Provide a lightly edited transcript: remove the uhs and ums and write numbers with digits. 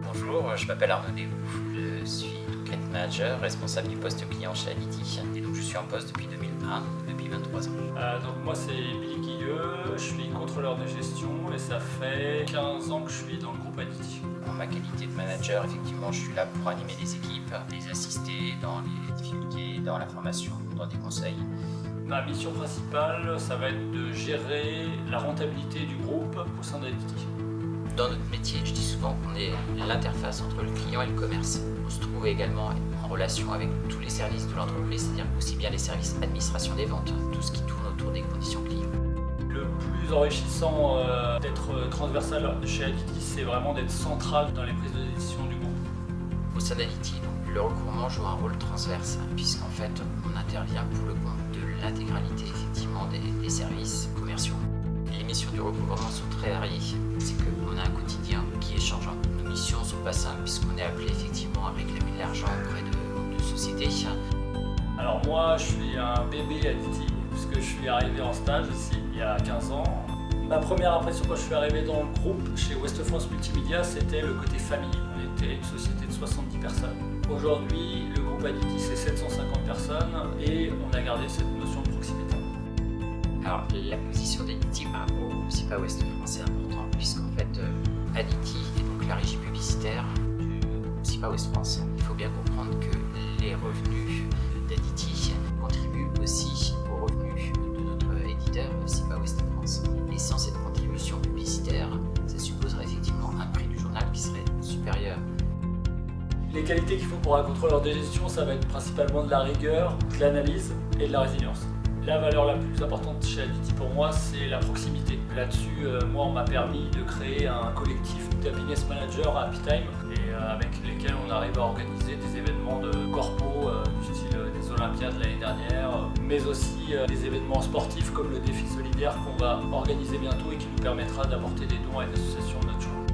Bonjour, je m'appelle Arnaud Déhoux, je suis Client Manager, responsable du poste client chez Adity. Et donc je suis en poste depuis 2001, depuis 23 ans. Donc moi c'est Billy Guilleux, je suis contrôleur de gestion et ça fait 15 ans que je suis dans le groupe Adity. En ma qualité de manager, effectivement, je suis là pour animer les équipes, les assister dans les difficultés, dans la formation, dans des conseils. Ma mission principale, ça va être de gérer la rentabilité du groupe au sein d'Adity. Dans notre métier, je dis souvent qu'on est l'interface entre le client et le commerce. On se trouve également en relation avec tous les services de l'entreprise, c'est-à-dire aussi bien les services administration des ventes, tout ce qui tourne autour des conditions clients. Le plus enrichissant d'être transversal chez Adity, c'est vraiment d'être central dans les prises de décision du groupe. Au sein d'Adity, le recouvrement joue un rôle transverse, puisqu'en fait, on intervient pour le compte de l'intégralité effectivement des services commerciaux. Les missions du recouvrement sont très variées. C'est qu'on a un quotidien qui est changeant. Nos missions ne sont pas simples puisqu'on est appelé effectivement à réclamer de l'argent auprès de sociétés. Alors moi, je suis un bébé Adity puisque je suis arrivé en stage ici il y a 15 ans. Ma première impression quand je suis arrivé dans le groupe chez Ouest France Multimédia, c'était le côté famille. On était une société de 70 personnes. Aujourd'hui, le groupe Adity, c'est 750 personnes et on a gardé cette notion de proximité. Alors, la position d'Adity par rapport au SIPA Ouest France est importante puisqu'en fait, Adity est donc la régie publicitaire du SIPA Ouest France. Il faut bien comprendre que les revenus d'Adity contribuent aussi aux revenus de notre éditeur SIPA Ouest France. Et sans cette contribution publicitaire, ça supposerait effectivement un prix du journal qui serait supérieur. Les qualités qu'il faut pour un contrôleur de gestion, ça va être principalement de la rigueur, de l'analyse et de la résilience. La valeur la plus importante chez Adity pour moi, c'est la proximité. Là-dessus, moi, on m'a permis de créer un collectif d'happiness managers à Happy Time et avec lesquels on arrive à organiser des événements de corpo du style des Olympiades l'année dernière, mais aussi des événements sportifs comme le défi solidaire qu'on va organiser bientôt et qui nous permettra d'apporter des dons à une association de notre choix.